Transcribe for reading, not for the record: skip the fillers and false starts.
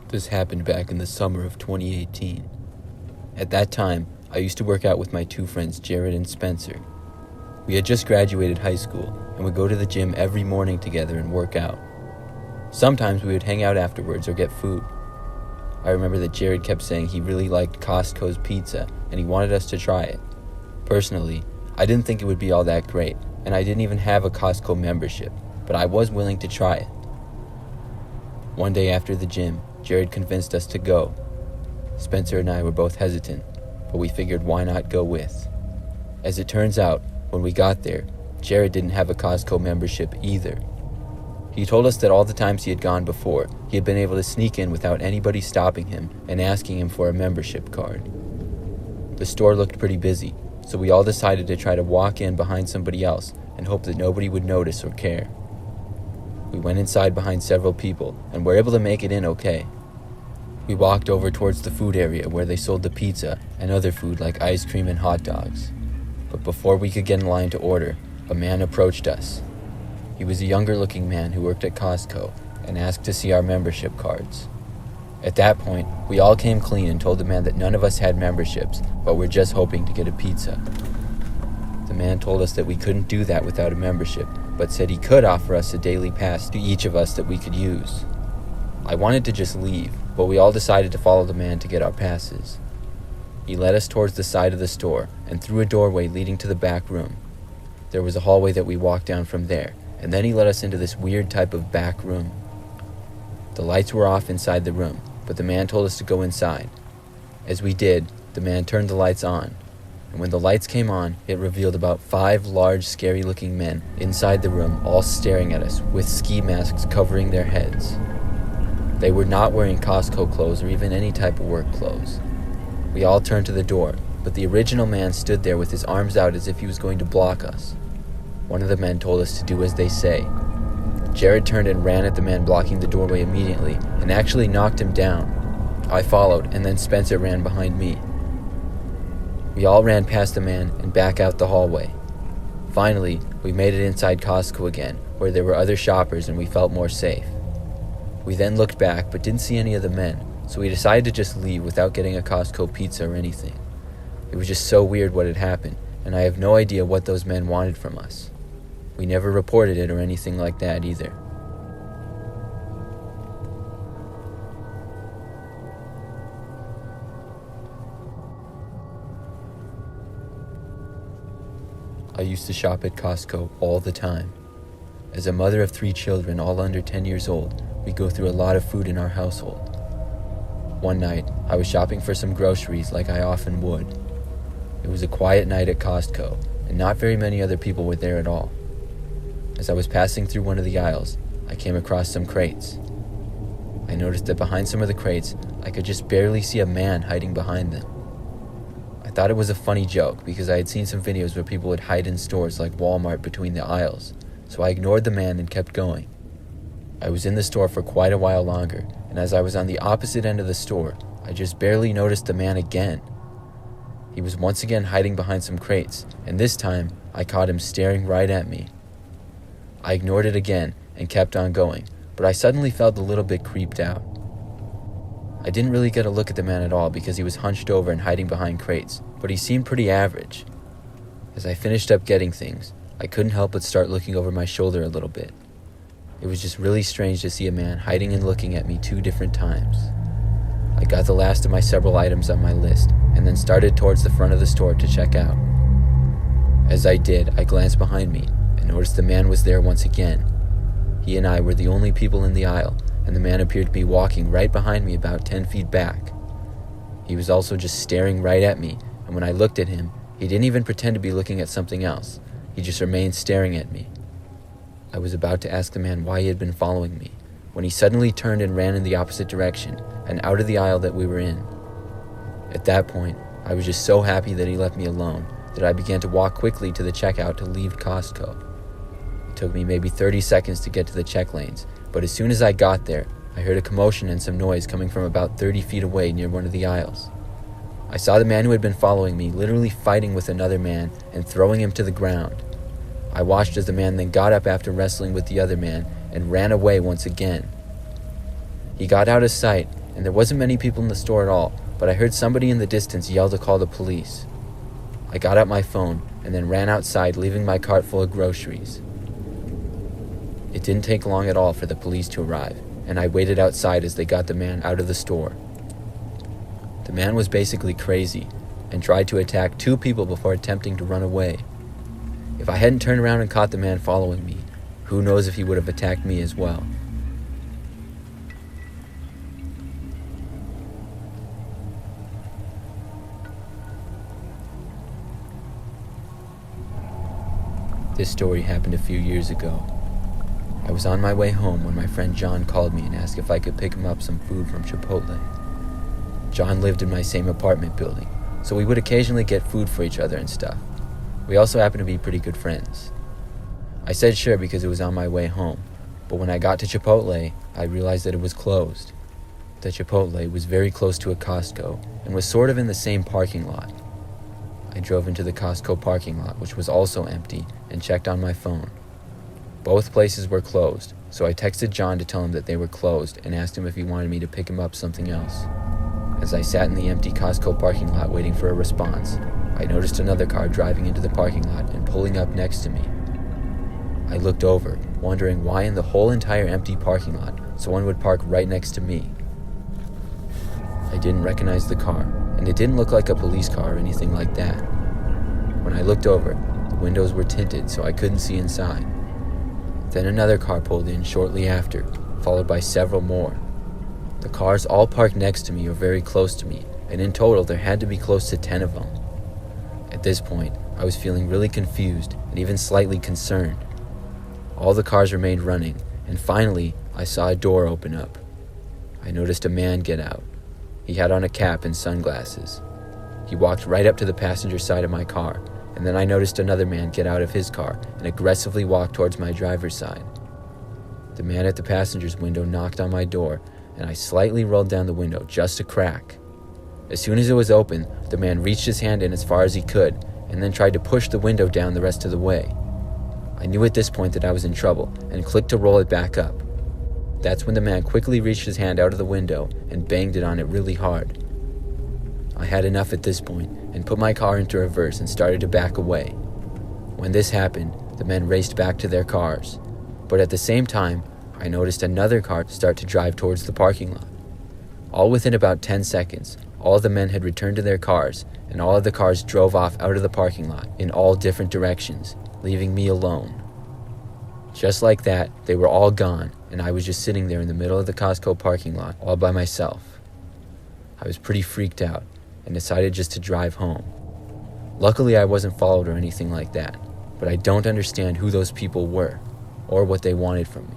This happened back in the summer of 2018. At that time, I used to work out with my two friends, Jared and Spencer. We had just graduated high school and would go to the gym every morning together and work out. Sometimes we would hang out afterwards or get food. I remember that Jared kept saying he really liked Costco's pizza and he wanted us to try it. Personally, I didn't think it would be all that great, and I didn't even have a Costco membership, but I was willing to try it. One day after the gym, Jared convinced us to go. Spencer and I were both hesitant, but we figured why not go with. As it turns out, when we got there, Jared didn't have a Costco membership either. He told us that all the times he had gone before, he had been able to sneak in without anybody stopping him and asking him for a membership card. The store looked pretty busy, so we all decided to try to walk in behind somebody else and hope that nobody would notice or care. We went inside behind several people and were able to make it in okay. We walked over towards the food area where they sold the pizza and other food like ice cream and hot dogs. But before we could get in line to order, a man approached us. He was a younger-looking man who worked at Costco and asked to see our membership cards. At that point, we all came clean and told the man that none of us had memberships, but were just hoping to get a pizza. The man told us that we couldn't do that without a membership, but said he could offer us a daily pass to each of us that we could use. I wanted to just leave, but we all decided to follow the man to get our passes. He led us towards the side of the store and through a doorway leading to the back room. There was a hallway that we walked down from there, and then he led us into this weird type of back room. The lights were off inside the room, but the man told us to go inside. As we did, the man turned the lights on, and when the lights came on, it revealed about 5 large, scary-looking men inside the room, all staring at us with ski masks covering their heads. They were not wearing Costco clothes or even any type of work clothes. We all turned to the door, but the original man stood there with his arms out as if he was going to block us. One of the men told us to do as they say. Jared turned and ran at the man blocking the doorway immediately and actually knocked him down. I followed, and then Spencer ran behind me. We all ran past the man and back out the hallway. Finally, we made it inside Costco again, where there were other shoppers and we felt more safe. We then looked back but didn't see any of the men, so we decided to just leave without getting a Costco pizza or anything. It was just so weird what had happened, and I have no idea what those men wanted from us. We never reported it or anything like that either. I used to shop at Costco all the time. As a mother of 3 children, all under 10 years old, we go through a lot of food in our household. One night, I was shopping for some groceries like I often would. It was a quiet night at Costco, and not very many other people were there at all. As I was passing through one of the aisles, I came across some crates. I noticed that behind some of the crates, I could just barely see a man hiding behind them. I thought it was a funny joke because I had seen some videos where people would hide in stores like Walmart between the aisles, so I ignored the man and kept going. I was in the store for quite a while longer, and as I was on the opposite end of the store, I just barely noticed the man again. He was once again hiding behind some crates, and this time, I caught him staring right at me. I ignored it again and kept on going, but I suddenly felt a little bit creeped out. I didn't really get a look at the man at all because he was hunched over and hiding behind crates, but he seemed pretty average. As I finished up getting things, I couldn't help but start looking over my shoulder a little bit. It was just really strange to see a man hiding and looking at me 2 different times. I got the last of my several items on my list and then started towards the front of the store to check out. As I did, I glanced behind me and noticed the man was there once again. He and I were the only people in the aisle, and the man appeared to be walking right behind me about 10 feet back. He was also just staring right at me, and when I looked at him, he didn't even pretend to be looking at something else. He just remained staring at me. I was about to ask the man why he had been following me, when he suddenly turned and ran in the opposite direction, and out of the aisle that we were in. At that point, I was just so happy that he left me alone, that I began to walk quickly to the checkout to leave Costco. It took me maybe 30 seconds to get to the check lanes, but as soon as I got there, I heard a commotion and some noise coming from about 30 feet away near one of the aisles. I saw the man who had been following me literally fighting with another man and throwing him to the ground. I watched as the man then got up after wrestling with the other man and ran away once again. He got out of sight, and there wasn't many people in the store at all, but I heard somebody in the distance yell to call the police. I got out my phone and then ran outside, leaving my cart full of groceries. It didn't take long at all for the police to arrive, and I waited outside as they got the man out of the store. The man was basically crazy and tried to attack 2 people before attempting to run away. If I hadn't turned around and caught the man following me, who knows if he would have attacked me as well. This story happened a few years ago. I was on my way home when my friend John called me and asked if I could pick him up some food from Chipotle. John lived in my same apartment building, so we would occasionally get food for each other and stuff. We also happened to be pretty good friends. I said sure because it was on my way home, but when I got to Chipotle, I realized that it was closed. The Chipotle was very close to a Costco and was sort of in the same parking lot. I drove into the Costco parking lot, which was also empty, and checked on my phone. Both places were closed, so I texted John to tell him that they were closed and asked him if he wanted me to pick him up something else. As I sat in the empty Costco parking lot waiting for a response, I noticed another car driving into the parking lot and pulling up next to me. I looked over, wondering why in the whole entire empty parking lot someone would park right next to me. I didn't recognize the car, and it didn't look like a police car or anything like that. When I looked over, the windows were tinted so I couldn't see inside. Then another car pulled in shortly after, followed by several more. The cars all parked next to me or very close to me, and in total there had to be close to 10 of them. At this point, I was feeling really confused and even slightly concerned. All the cars remained running, and finally, I saw a door open up. I noticed a man get out. He had on a cap and sunglasses. He walked right up to the passenger side of my car, and then I noticed another man get out of his car and aggressively walk towards my driver's side. The man at the passenger's window knocked on my door, and I slightly rolled down the window just a crack. As soon as it was open, the man reached his hand in as far as he could, and then tried to push the window down the rest of the way. I knew at this point that I was in trouble, and clicked to roll it back up. That's when the man quickly reached his hand out of the window and banged it on it really hard. I had enough at this point and put my car into reverse and started to back away. When this happened, the men raced back to their cars, but at the same time, I noticed another car start to drive towards the parking lot. All within about 10 seconds, all the men had returned to their cars, and all of the cars drove off out of the parking lot in all different directions, leaving me alone. Just like that, they were all gone, and I was just sitting there in the middle of the Costco parking lot, all by myself. I was pretty freaked out, and decided just to drive home. Luckily, I wasn't followed or anything like that, but I don't understand who those people were, or what they wanted from me.